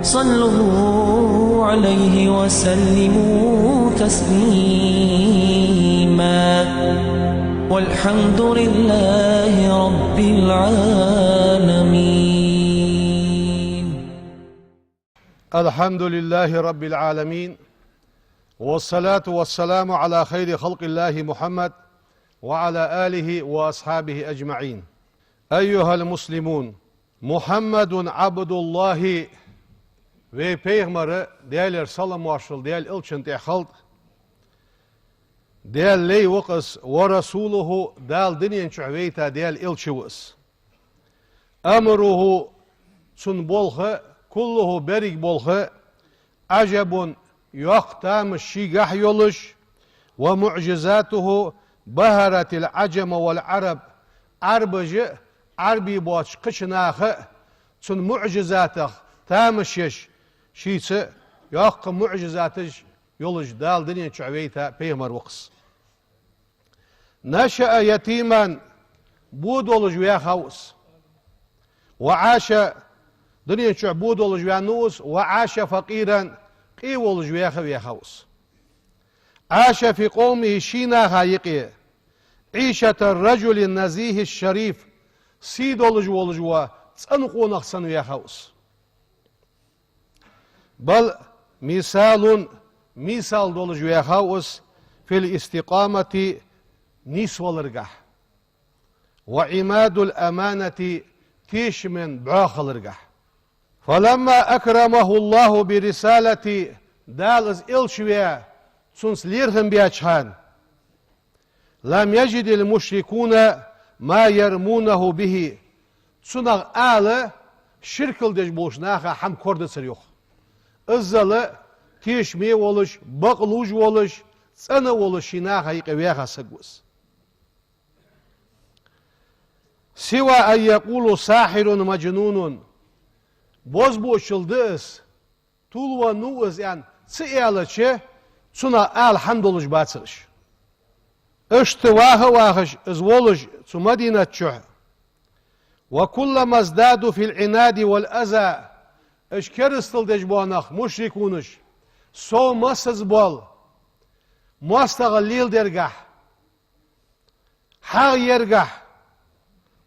صلوا عليه وسلموا تسليما والحمد لله رب العالمين. الحمد لله رب العالمين، والصلاة والسلام على خير خلق الله محمد وعلى آله وأصحابه أجمعين. أيها المسلمون، Muhammedun Abdullahi ve Peygamberi değerler salam aşıl değer ilçin tehalt değer ley vaqs ve rasuluhu değer dinin çuveyta değer ilçivus amruhu sun bolha kulluhu berik bolha acabun yaqtam şigah yoluş ve mu'cizatuhu baharatil acem vel arab arbıcı Arbi boğaç kışınahı sun mu'cizatı tamışış şiisi yok mu'cizatı yoluş dal dinin çuveyta Peygamber vaqs نشأ يتيما بود ولج ويا خوس وعاش دنيا شع بود ولج ويا نوس وعاش فقيرا قي ولج ويا خوس عاش في قومه شينا هايقي عيشة الرجل النزيه الشريف سيد ولج تنقون أحسن ويا خوس بل مثال دولج ويا خوس في الاستقامة نيسولرجح وعماد الأمانة تيش من بعاخلرجح فلما أكرمه الله برسالة دالز إلشويا سنس ليرهم بياتشان لم يجد المشركون ما يرمونه به سنغ آل شركل دج بولشناخا حم كورد سريوخ الزل تيش مي ولش بقلوج ولش سنة ولشيناخا يقوياخا سقوس سوى أن يقول ساحر مجنون بوزبو شلدس طول ونوز يعني سئالة سنة آل حمدولج باتسرش اشتواه واخش ازولج سو مدينة شح وكلما ازدادوا في العناد والأذى اشكرستل دجبونخ مشركونش سو مسز بول مستغليل درجح حق يرجح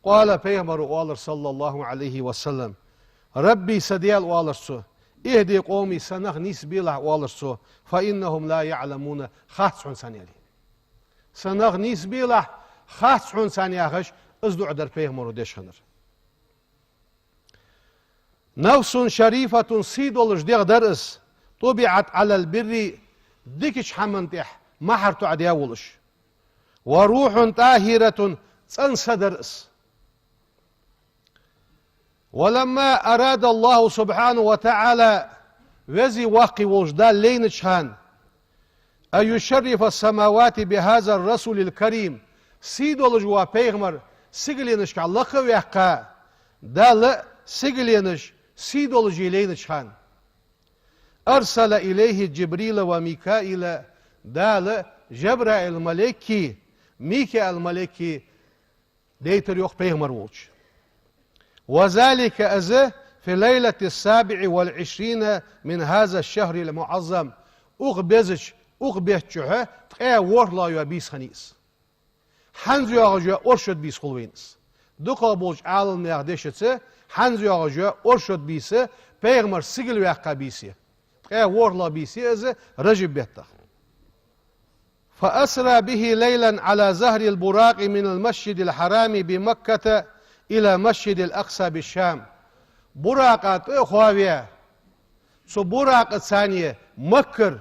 قال پیغمبر والر صلى الله عليه وسلم ربي سديال والرسو اهدي قومي سنخ نسبيله والرسو فإنهم لا يعلمون خاص ثانيالي سنخ نسبيله خاص ثانياخش ازدو عدر پیغمبر دشخنر نفس شريفة سيدولج ديغ درس طبعت على البر ديكش حمنتح محرتو عدياولش وروح طاهرة تنسدرس ولما أراد الله سبحانه وتعالى وزي واقي وجدان لينشان أن يشرف السماوات بهذا الرسول الكريم سيدو لجوا بيغمر سيغلينش كاللقى ويحقا دال سيغلينش سيدو لجي لينشان أرسل إليه جبريل وميكائيل دال جبرائيل الملكي ميكائيل الملكي ديتر يوخ بيغمر ووش وذلك أزه في ليلة 27 من هذا الشهر المعظم أغبيتشه تقيا ورلا يبيس خنيس حنزو يغجو أرشد بيس خلوينس دوكا بوش عالم يغدشتse حنزو يغجو أرشد بيس بيغمر سيغل ويقا بيسي تقيا ورلا بيسي أزه رجب بيتا فأسرى به ليلا على زهر البراق من المسجد الحرام بمكة إلى مسجد الأقصى بالشام براقات إخوابيا سو براق الثانية مكر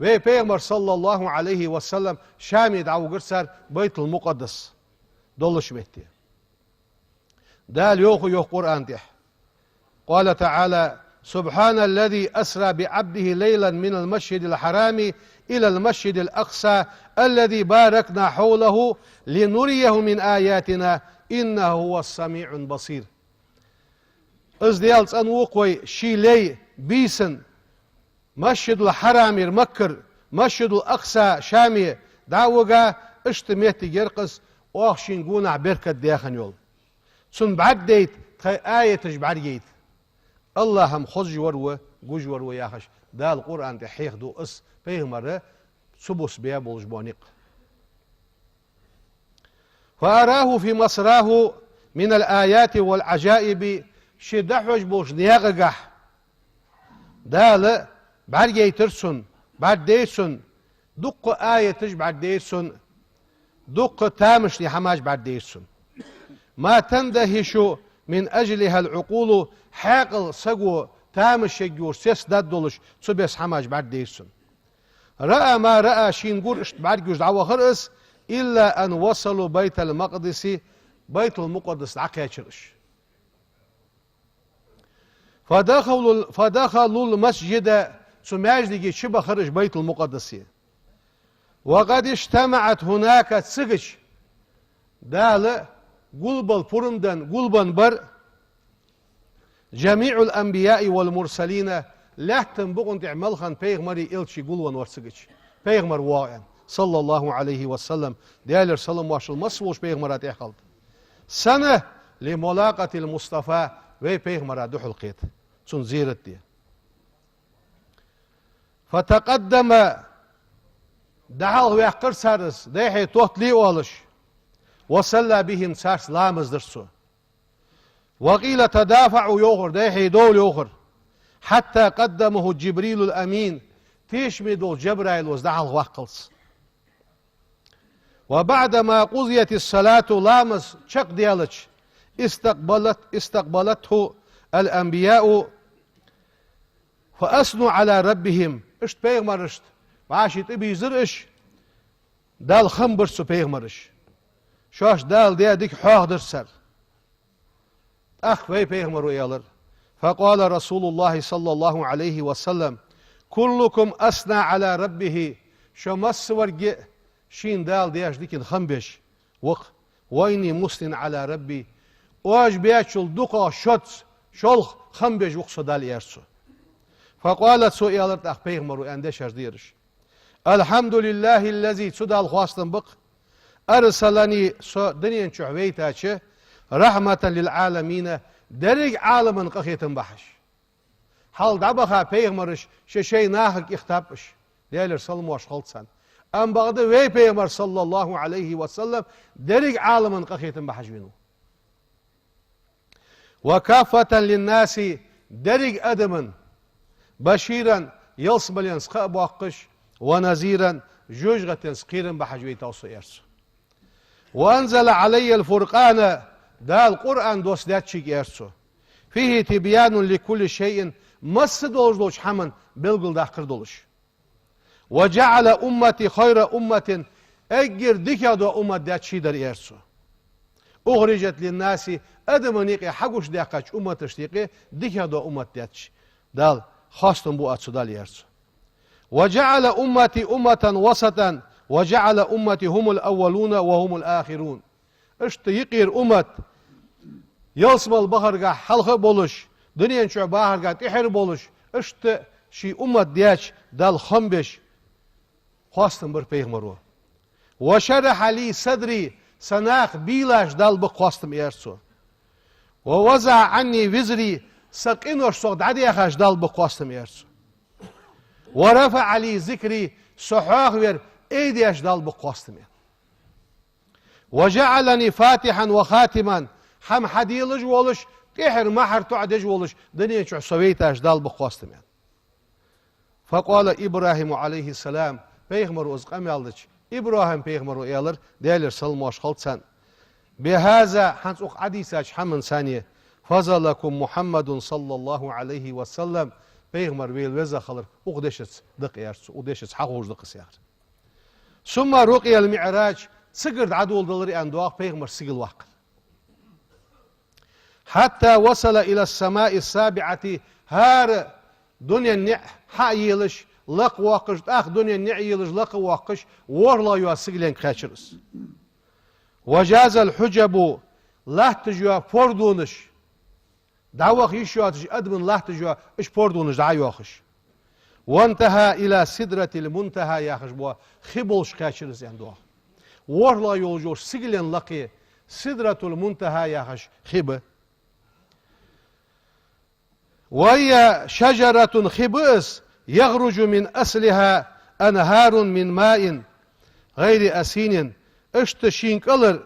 ve Peygamber sallallahu aleyhi ve sellem Şam'ı davu gırsar Beytul Mukaddes doluşum etti. Dal yok Kur'an dih. Kâle Teala Subhanellezî esra bi'abdihi leylen minel mescidil harami ilel mescidil aksa ellezî bâreknâ havlehu linuriyehu min âyâtina innehu huves-semî'un basîr. Izdiyalts an wuqoy şiley bisin مسجد الحرام مكر مسجد الأقصى شامي داوغا اشتميت جرقس واخشين قونا بركة دياخن يول سن بعد ديت آية تجبر جيت الله هم خز ورو جوج ورو ياخش دا القرآن تحيخ دو اس بيغمر سبوس بيا بولجبونيق فأراه في مصراه من الآيات والعجائب شدحوج بوش نياغقح دال بعد يترسن بعد ديسن دق آية تجبر ديسن دق تامش لحماج بعد ديسن ما تندهش من أجلها العقول حاقل سقو تامش يجور سيس دادولش تبس حماج بعد ديسن رأى ما رأى شينقور بعد جوز دعوة خرس إلا أن وصلوا بيت المقدس بيت المقدس عقيتشرش فدخلوا المسجد سماجدي شبه خرج بيت المقدس وقد اجتمعت هناك تسقش دال قلب الفرمدن قلبا بر جميع الأنبياء والمرسلين لحتن بقن تعمل خان بيغمري إلشي قلوان ورسقش بيغمر واعن صلى الله عليه وسلم ديالر سلام واشل مصوش بيغمرات احقلت سنة لملاقة المصطفى وي بيغمرات دحل قيت سن زيرت دي فتقدم دعال ويحقر سارس ديحي توت لي والش وصلى بهم سارس لامز درسو وقيل تدافعوا يوغر ديحي دول يوغر حتى قدمه جبريل الأمين تيشمدو جبرائيل وزدعال وقلص وبعدما قضيت الصلاة لامس شق ديالش استقبلته الأنبياء فأثنوا على ربهم اشت بيغمرشت وعاشت ابي زرش دال خمبرسو بيغمرش شاش دال دي ديك حاغ درسر أخ وي بيغمرو يالر فقال رسول الله صلى الله عليه وسلم كلكم أثنى على ربه شمس ورق شين دال دياش ديكن خمبش وق ويني مسلم على ربي واج بياتشل دقا شوتس شلخ خمبش وقصو دال يرسو فقالت سو يالرت أخ بيغمرو اندشر ديرش الحمد لله الذي سدال خواستن بق أرسلني سو دنيا شعويتاتش رحمة للعالمين درج عالما قخيتن بحش حال دبخا بيغمرش شي ناحق اختابش ديالر سلم واش خلصان أم بعد وي بيغمر صلى الله عليه وسلم درج عالما قخيتن بحش بينو وكافة للناس درج أدما بشيرا يلصم ينسخاء بوقش ونذيرا جوجغة سقيرا بحجوي توصو يرسو وأنزل علي الفرقان دا القرآن دوس داتشيك يرسو فيه تبيان لكل شيء مس دولش حمن بلغل داخر دولش وجعل أمتي خير أمة أجر ديكادو أمة داتشي در يرسو أخرجت للناس أدمنيقي حقوش داقاش أمة تشتيقي ديكادو أمة داتش دال خاصتن بو أتسو دال يرسو وجعل أمتي أمة وسطا وجعل أمتي هم الأولون وهم الآخرون اشت يقير أمة يلسم البحر حلقة بولش دنيا شو بحر تحر بولش اشت شي أمة دياش دال خمبش خاصتن بر بيغمرو وشرح لي صدري سناخ بيلاش دال بخواستم يرسو ووزع عني وزري سقين ورسوق عدي أخاش دال بخواستم يرسو ورفع لي ذكري صحاح وير ايديش دال بخواستم وجعلني فاتحا وخاتما حم حديلج ولش تحر محر تعدج ولش دنيا شو سويتاش دال بخواستم فقال إبراهيم عليه السلام بيغمر أزقام يالدش إبراهيم بيغمر يالر ديالر سلموش خلطسان بهذا حنس أخ عديساش حمن ثانية فضلكم محمد صلى الله عليه وسلم بيغمر ويل وزا خلر أقدشت دق يارسو أقدشت حقوش دق سيار ثم رقي المعراج سقرد عدول دلري أندواق بيغمر سقل واقل حتى وصل إلى السماء السابعة هار دنيا النع حايلش لق واقش أخ دنيا النع يلش لق واقش ورلا يواسقلين كاشرس وجاز الحجب لا تجوا فردونش دعوة يشواتش أدمن لا تجوا إيش فردونش دعيوخش وانتهى إلى سدرة المنتهى ياخش بوا خبلش كاشرس عندوه ورلا يولجوش سقلين لقي سدرة المنتهى ياخش خبه وهي شجرة خبئس يخرج من أصلها أنهار من ماء غير أسين اشتشين قلر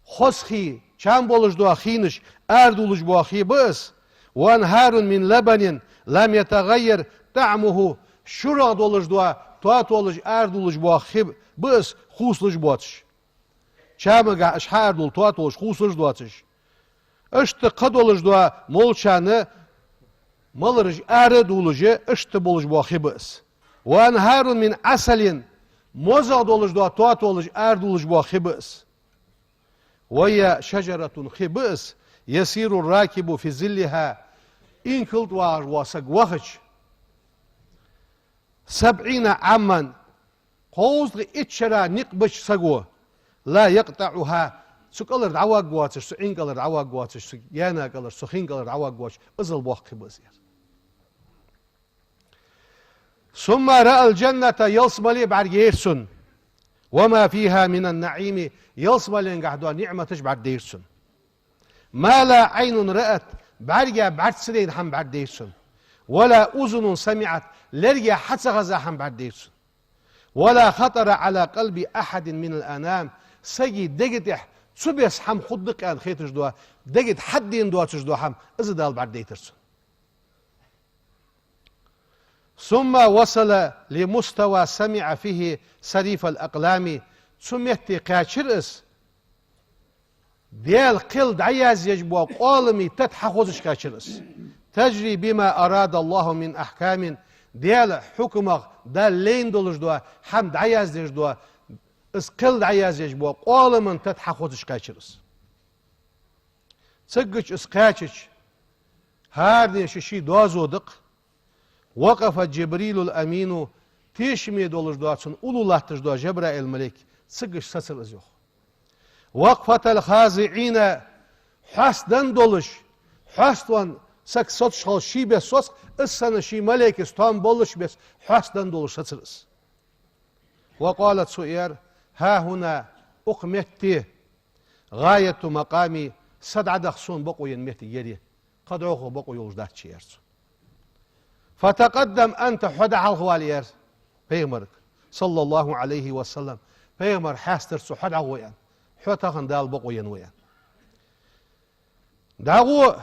خسخي چان بولش دوا خينش أردولش بوا خبئس وأنهار من لبن لم يتغير طعمه شرع دولش دوا تواتولش أردولش بوا خبئس خوصلش بواتش چامغا اشحار دول تواتولش خوصلش دواتش اشت قدولش دوا مولشانه مالرج أردولش اشت بولش بوا خبئس وأنهار من عسل موزع دولش دوا تواتولش أردولش بوا خبئس وهي شجرة خبئس يسير الراكب في ظلها إن كلت واسق وخش 70 عاما قوزغ اتشرا نقبش سقوه لا يقطعها سقلر دعواق واتش سعين قلر دعواق واتش يانا قلر سخين قلر دعواق واتش ازل بوخ خبئس ثم رأى الجنة يلصملي بعريرسن وما فيها من النعيم يلصملي قعدوا نعمة بعد ديرسن ما لا عين رأت بعرجع بعد سنين هم بعد ديرسن ولا أذن سمعت لرجع حتى غزا هم بعد ديرسن ولا خطر على قلب أحد من الأنام سجي دقتح سبيس هم خدك أن خيتش دوا دقت حد يندواتش دوا هم إزدال بعد ديترسن ثم وصل لمستوى سمع فيه صريف الأقلام سميت قاشرس ديال قل دعياز يجبوا قولمي تتحخوزش قاشرس تجري بما أراد الله من أحكام ديال حكمه دال لين دولش دوا هم دعياز ديش دوا اس قل دعياز يجبوا قولمن تتحخوزش قاشرس تسقش اس قاشش هاردين شي دوازودق وقف جبريل الأمين تيشمي دولش دواتسن أولو الله تجدوا جبرائيل الملك تسقش سسر ازيوخ وقفة الخازعين حسدن دولش حسدوان سك صوتش خال شي بس صوت السنة شي ملك استان بولش بس حسدن دولش سسرس وقالت سؤير ها هنا أقمتي غاية مقامي سدع دخصون بقو ينميتي يري قد عوخو بقو يوجدات شيرسو فتقدم أنت حدع الغوالير بيغمرك صلى الله عليه وسلم بيغمر حاستر سو حدع ويان حوتاخن دال بقو ينويان داغو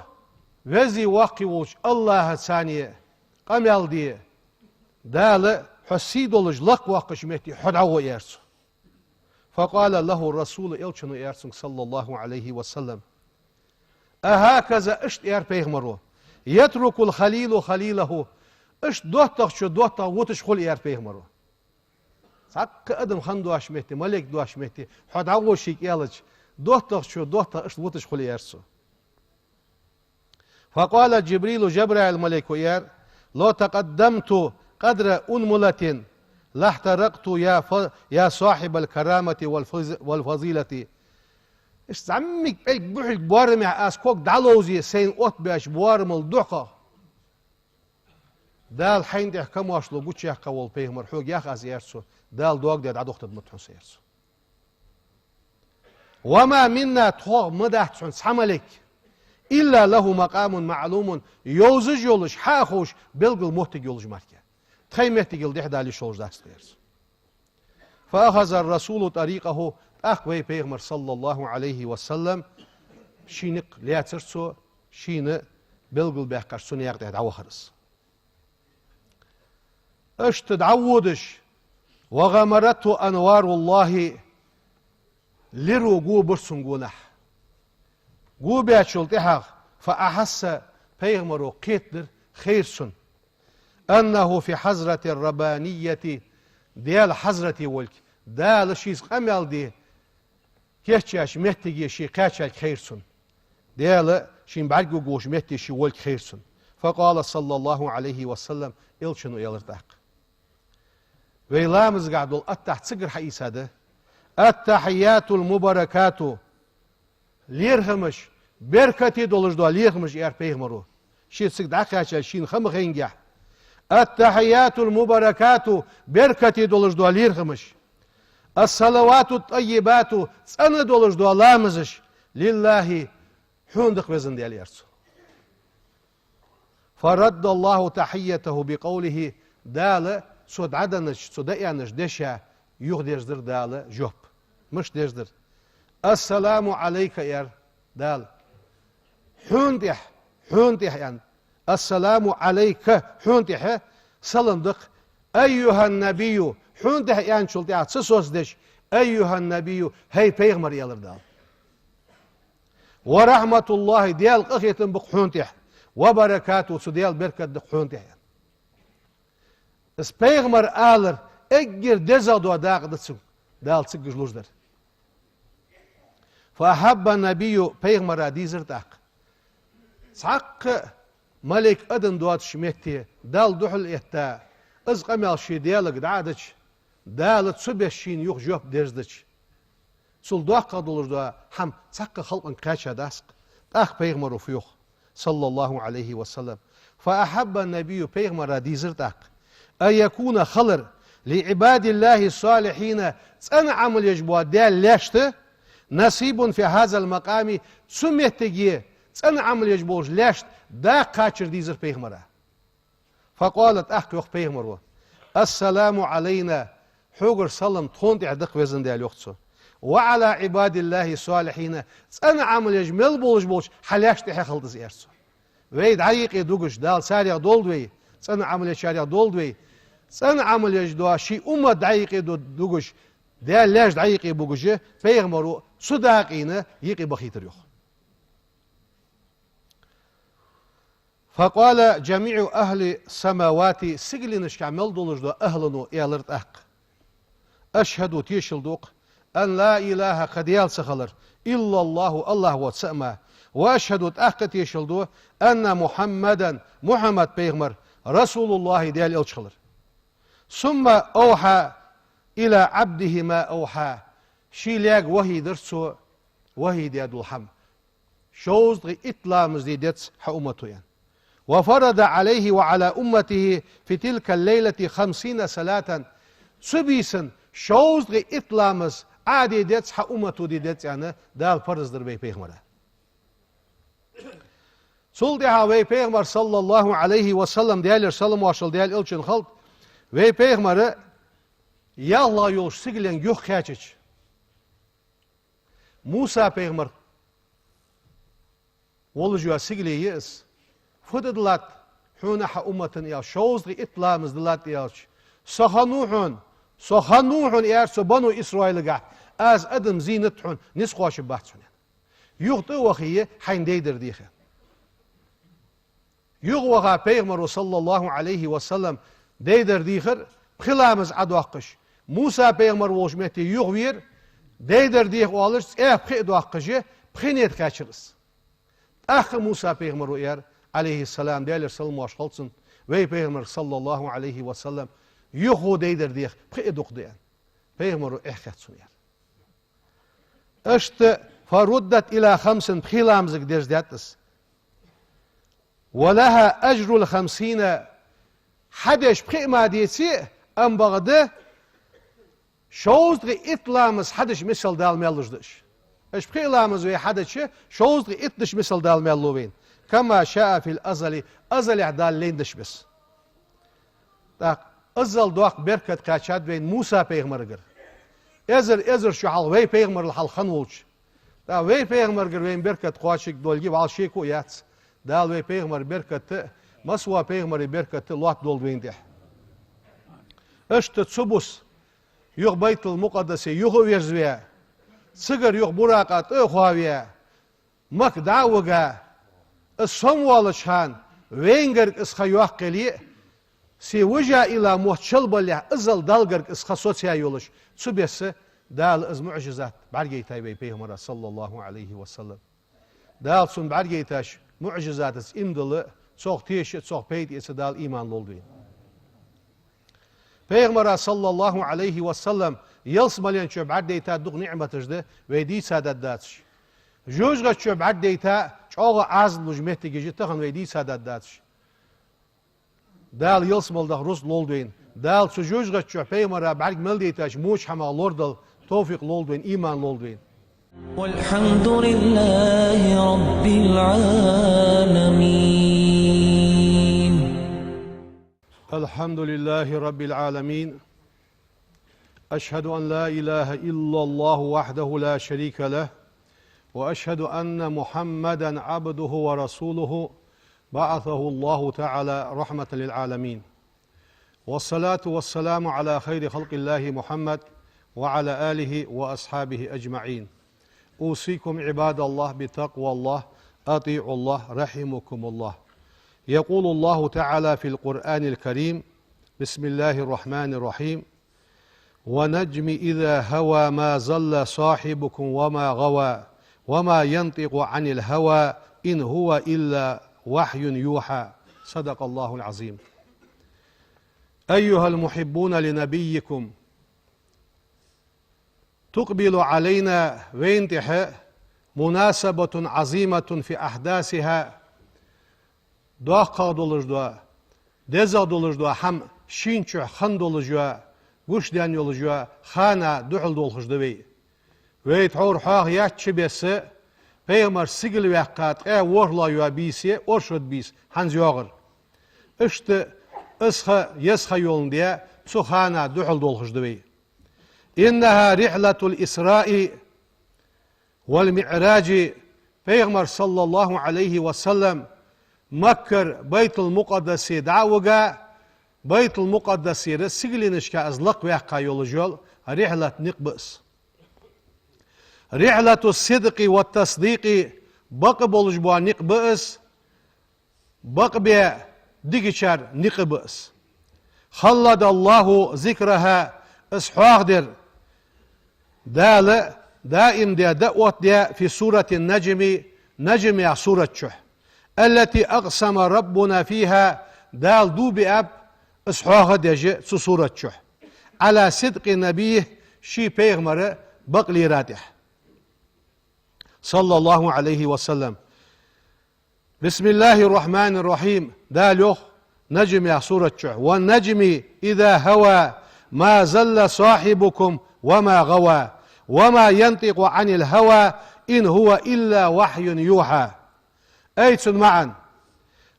وزي واقعوش الله ثانية قمال دي دال حسيدولج لق واقش مهتي حدع ويرسو فقال له الرسول إلشنو إيرسن صلى الله عليه وسلم أهكذا اشت إير بيغمرو يترك الخليل خليله اش دوتق شو دوتق وتش خل إير بيغمرو ساق أدم خان دواش مهتي ملك دواش مهتي حد عوو شيك إيلج دوتق شو دوتق اش وتش خل إيرسو فقال جبريل جبرائيل الملك إير لو تقدمت قدر أنملة لاحترقت يا صاحب الكرامة والفضيلة اش زعمك بيك بوحك بوارمي اسكوك دالوزي سين اوت باش بوارم الدقة دال حين دي حكم واشلو قوتش يحكا والبيغمر حوق ياخ از يرسو دال دوغ دي دعدوخت المتحن سيرسو وما منا توغ مدحتسون سحملك إلا له مقام معلوم يوزج يولش حاخوش بلغل محتق يولش ماركا تخي محتق يلدح دالي شولش داست غيرسو فأخذ الرسول طريقه أخوي بيغمر صلى الله عليه وسلم شينق لياترسو شين بلغل بيحكار سنياق دي دعوة خرس اشت دعودش وغمرته أنوار الله لرو قو برسن قونح قو بياتشلتحق فأحس بيغمرو قيتر خيرسن أنه في حضرة الربانية ديال حضرة ولك دال شيز قمال دي كيشاش مهتجي شي قاشاك خيرسن ديال شين بعرقو قوش مهتي شي ولك خيرسن فقال صلى الله عليه وسلم إلشنو يلرتاق ويلامز قعدوا التحت سقر حقيس هذا التحيات المباركات ليرخمش بركتي دولج دول ليرخمش يار بيغمرو شي تسق دعقاشا شين خمخينجح التحيات المباركات بركتي دولج دول ليرخمش الصلوات الطيبات سنة دولج دول لامزش لله حوندق وزن ديال يرسو فرد الله تحيته بقوله دال سود عدنش سود يانش دشا يغدير دال جوب مش دير السلام عليك يا دال حوندح يعني السلام عليك حوندح صلندق أيها النبي حوندح يعني شلتي سوس دش أيها النبي هي بيغمر يالر دال ورحمة الله ديال قخيتن بق حوندح وبركاته سديال بركة دق حوندح يعني اس بيغمر آلر اجر دزادو داق دتسو دال تسجج لوجدر فأحب النبي بيغمر ديزر داق سعق ملك أدن دوات شميتي دال دوحل إهتا از قمال شي ديالك دعادش دال تسبشين يوخ جوب ديرزدش سول دوق قدولر دوا هم سعق خلقن قاشا داسق داق بيغمر فيوخ صلى الله عليه وسلم فأحب النبي بيغمر ديزر داق أن يكون خلر لعباد الله الصالحين سنعم يجبوا ديال لاشت نصيب في هذا المقام سميتجي سنعم يجبوا لاشت دا قاتشر ديزر بيغمرة فقالت أحكي وقت بيغمروا السلام علينا حوغر سلم تخوند عدق وزن ديال يوختسو وعلى عباد الله الصالحين سنعم يجمل بولش حلاشت حخلدز إرسو ويد عيقي دوغش دال ساريق دولدوي سنعم يشاريق دولدوي سنعم يجدوا شي دعيقي دوغش ديال لاش دعيقي بوغجه بيغمروا صداقين يقي بخيتر يوخ فقال جميع أهل السماوات سجلنش كعمل دولج دو أهلنو يالرت أحق أشهد تيشلدوق أن لا إله قد يالسخلر إلا الله وتسأما وأشهد أحق تيشلدو أن محمد بيغمر رسول الله ديال إلشخلر ثم أوحى إلى عبده ما أوحى شيلاق وهي درسو وهي دياد الحم شوز إطلامز دي ديتس حأمته يعني وفرض عليه وعلى أمته في تلك الليلة 50 صلاة سبيسا شوز إطلامز عادي ديتس حأمته دي ديتس يعني دال فرز در بي بيغمره سلدها وي بيغمر صلى الله عليه وسلم ديال سلم واشل ديال إلشن خلط وي بيغمره يالله يولش سيغلين يوخ خاچچ موسى بيغمر ولجوا سيغلي يس فددلات حون أمتن يا شوزغي إطلامز دلات ياش سخنوحن يارسو بنو إسرائيل قاعد از أدم زينتحن نسخواش بحثن يغطو وخيه حين ديدر ديخه يغوغا بيغمر صلى الله عليه وسلم ديدر ديخر بخلامز عدوقش موسى بيغمر وجمتي يغوير ديدر ديخ والش بخي دوقشه بخينيت كاشرس أخ موسى بيغمر وير عليه السلام ديال سلم واشخلصن وي بيغمر صلى الله عليه وسلم يغو ديدر ديخ بخي دوق ديان بيغمر إحكاتسون ير اشت فردت إلى 5 بخلامزك ديرز دياتس ولها أجر 50 حدش بخي ما ديتي أم بغده شوزغي إطلامز حدش مثل دال ميلوجدش اش بخي لامز وي حدش شوزغي إطلش مثل دال ميلوين كما شاء في الأزل عدال ليندش بس أزل دوق بركة قاشاد بين موسى بيغمرغر ازر شو حال وي بيغمر الحال خنوش وي بيغمرغر وين بركة قاشك دولجي وعال شيكو ياتس دال وي بيغمر بركة مسوا بيغمر بركة لوات دول وين دح اشت تسبس يغ بيت المقدس يغ ويرزويا سجر يغ براقات اخواويا مك دعوغا الصموالشان وينجر اسخا يوحقلي سي وجا الى موتشل بلي ازل دالجر اسخا سوتيا يولش تسبس دال از معجزات بعرجي تايبي بيغمر صلى الله عليه وسلم دال سن بعرجي تاش معجزات اس امدل صوغ تيش صوغ بيت اسدال ايمان لولدين Peygamber sallallahu aleyhi ve sellem yelsmalen çöp addeyta dug ni'metejde ve di sadaddatş. Jojga çöp addeyta çoğu az lujmeti geci tahan ve di sadaddatş. Dal yelsmalda rus lolduin. Dal su jojga çöp Peygamber barg meldeytaş muç hama lordal tawfik lolduin iman lolduin. والحمد لله رب العالمين الحمد لله رب العالمين أشهد أن لا إله إلا الله وحده لا شريك له وأشهد أن محمدا عبده ورسوله بعثه الله تعالى رحمة للعالمين والصلاة والسلام على خير خلق الله محمد وعلى آله وأصحابه أجمعين. أوصيكم عباد الله بتقوى الله، أطيعوا الله رحمكم الله. يقول الله تعالى في القرآن الكريم: بسم الله الرحمن الرحيم: ونجم إذا هوى ما ضل صاحبكم وما غوى وما ينطق عن الهوى إن هو إلا وحي يوحى. صدق الله العظيم. أيها المحبون لنبيكم، تقبل علينا وينتهى مناسبة عظيمة في أحداثها داقا دولجدوا دزا دولجدوا هم شينچو خن دولجوا گوشدان يولجوا خانا دحل دولجدوي ويتحور حاغ ياتشي بس Peygamber sigil vakkat vorla yuva bisi orşod bis hanz yoğur. İşte ısha yesha yolun diye suhana duhul dolhujduvi. İnneha rihlatul İsra'i vel mi'raci. Peygamber sallallahu aleyhi ve sellem Mekkir Beytul Mukaddesi davuga Beytul Mukaddesi sigilinişke azlıq vakka yolu jol rihlat niqbis. رحلة الصدق والتصديق بق بولج بوا نقبس بق بيا ديكشار نقبس خلد الله ذكرها اسحاقدر دال دائم دي دعوت دي في سورة النجم نجم يا سورة شح التي أقسم ربنا فيها دال دوبي أب اسحاق دي سورة شح على صدق نبيه شي بيغمر بقلي راتح صلى الله عليه وسلم. بسم الله الرحمن الرحيم. دالوخ نجم يا سورة شح والنجم إذا هوى ما زل صاحبكم وما غوى وما ينطق عن الهوى إن هو إلا وحي يوحى. أيتن معا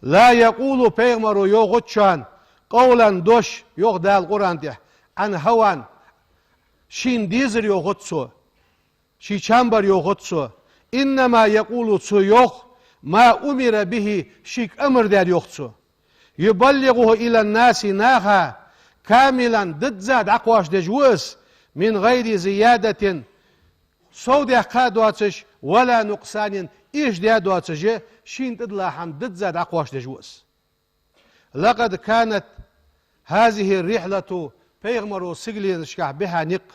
لا يقول بيغمر يوغتشان قولا دوش يوغ دال قرآن عن هوان شين ديزر يوغتسو شي چامبر يوغتسو إنما يقول سيوخ ما أمر به شيك أمر دار يوخسو يبلغه إلى الناس ناها كاملا ضد زاد أقواش دجوز من غير زيادة صود قادواتش ولا نقصان إيش دادواتش شين تدلاحن ضد زاد أقواش دجوز. لقد كانت هذه الرحلة بيغمرو سجلين شكح بها نق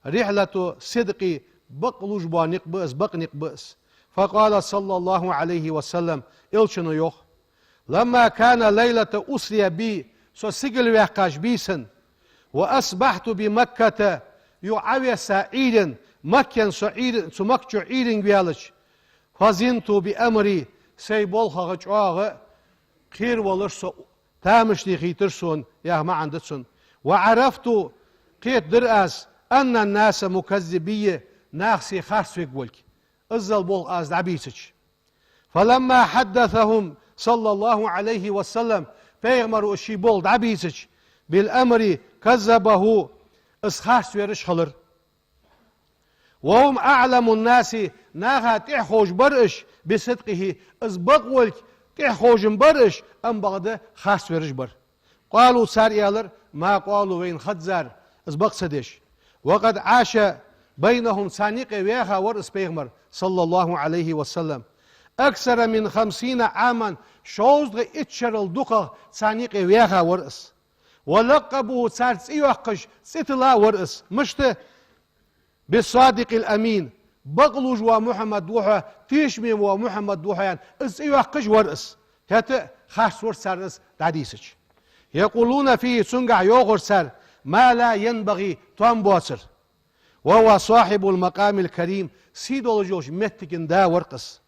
رحلة صدقي بقلوج با نقبس بق نقبس. فقال صلى الله عليه وسلم إلشنو يوخ لما كان ليلة أسري بي سو سجل ويقاش بيسن وأصبحت بمكة يعوي سعيدا مكيا سعيدا سمكتو عيدن بيالش فزنت بأمري سيبول خغج آغا خير ولش سو تامش دي خيترسون يا ما عندتسون وعرفت قيت درأس أن الناس مكذبية ناخسي خارس فيقولك ازل بول از دعبيسج. فلما حدثهم صلى الله عليه وسلم بيغمر اشي بول دعبيسج بالامر كذبه اس خارس ويرش خلر وهم اعلم الناس ناها تحوج برش بصدقه از بقولك تحوج برش ام بغده خارس ويرش بر قالوا سار يالر ما قالوا وين خدزار از بقصدش وقد عاش بينهم سانيق ويها ورس بيغمر صلى الله عليه وسلم أكثر من 50 عاما شوزغ اتشرل دوقة سانيق ويها ورس ولقبه سارس ايوحقش ستلا ورس مشت بالصادق الأمين بغلوج ومحمد وحا تيشميم ومحمد وحيان اس ايوحقش ورس هات خاص ورس سارس دعديسج يقولون فيه سنقع يوغر سار ما لا ينبغي تنبوصر وهو صاحب المقام الكريم سيدو جوش متكن دا ورقص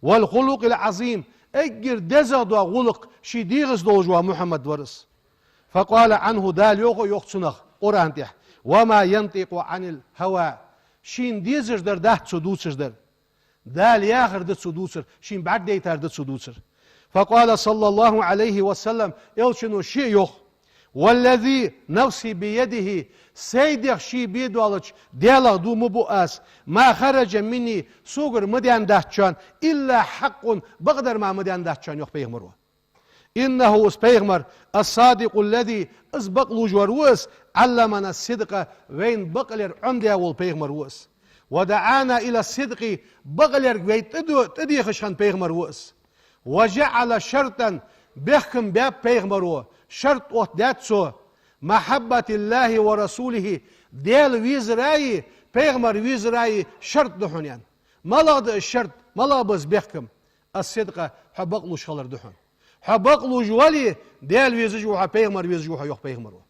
والخلق العظيم اجر دزا غلق شي ديغز دولجوا محمد ورس. فقال عنه دال يوغو يوغتسنخ قرآن تح وما ينطق عن الهوى شين ديزر در ده تسدوسر در دال ياخر ده تسدوسر شين بعد ديتر ده تسدوسر. فقال صلى الله عليه وسلم يلشنو شي يوغ والذي نفسي بيده سيدخ شي بيدوالج ديالا دو مبؤاس ما خرج مني سوغر مديان دهچان إلا حق بقدر ما مديان دهچان يخ بيغمروا إنه بيغمر الصادق الذي أسبق لجور وس علمنا الصدق وين بقلر عندها والبيغمر وس ودعانا إلى الصدق بقلر ويت تدي خشان بيغمر وس وجعل شرطا بيحكم باب بيغمروا شرط وحداتسو محبة الله ورسوله ديال ويزراي بيغمر ويزراي شرط دحون ملا الشرط ملا بس بيحكم الصدق حبقلو شغلر دحون حبقلو جوالي ديال ويزجوها بيغمر ويزجوها يوخ بيغمروا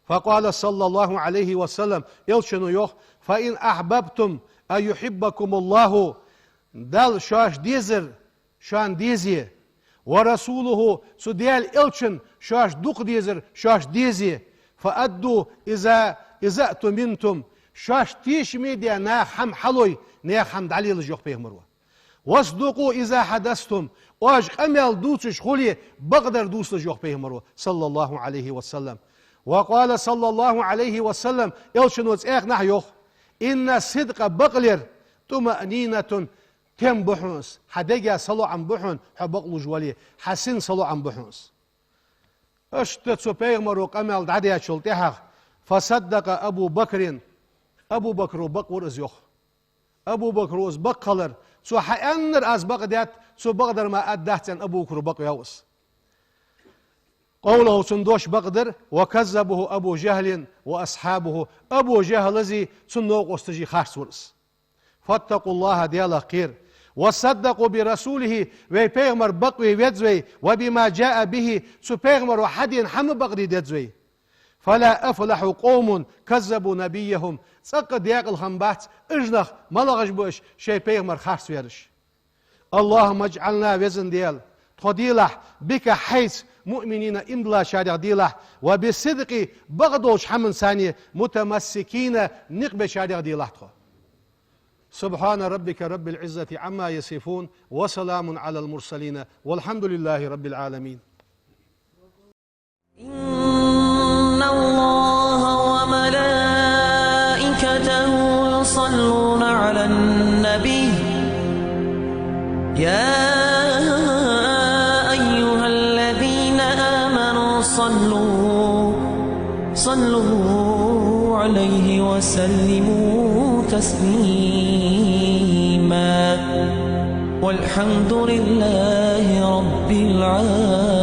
فقال صلى الله عليه وسلم يلشنو يوخ فإن أحببتم أن يحبكم الله دال شاش ديزر شان ديزي ورسوله سديال إلشن شاش دوق ديزر شاش ديزي فأدوا إذا أتمنتم شاش تيش ميديا نا حم حلوي نا حم دليل جوخ بيغمروا واصدقوا إذا حدثتم واج أمل دوتش خولي بقدر دوست جوخ بيغمروا صلى الله عليه وسلم وقال صلى الله عليه وسلم إلشن وزيخ نحيوخ إن الصدق بقلر طمأنينة تم بحونس حدقا صلو عن بحون حبقلو جوالي حسن صلو عن بحونس اشتتسو بيغمرو قمال دعديا شلتها فصدق أبو بكر بقور ازيوخ أبو بكر از بقلر سو حيانر از بقدات سو بقدر ما أدهتن أبو بكر بق يوس قوله سندوش بقدر وكذبه أبو جهل وأصحابه أبو جهل الذي سنوق استجي خارس ورس فاتقوا الله ديالا خير وصدقوا برسوله ويبيغمر بقوي ويدزوي وبما جاء به سبيغمر وحدين حم بقدي دزوي فلا أفلح قوم كذبوا نبيهم سق دياق الخنبات اجنخ ملغش بوش شي بيغمر خارس ويرش اللهم اجعلنا وزن ديال تديلح بك حيث مؤمنين إمدلا شارع ديلح وبصدق بغدوش حمن ثانية متمسكين نقب شارع ديلح سبحان ربك رب العزة عما يصفون وسلام على المرسلين والحمد لله رب العالمين إن الله وملائكته يصلون على النبي يا أيها الذين آمنوا صلوا عليه وسلموا تسليما والحمد لله رب العالمين.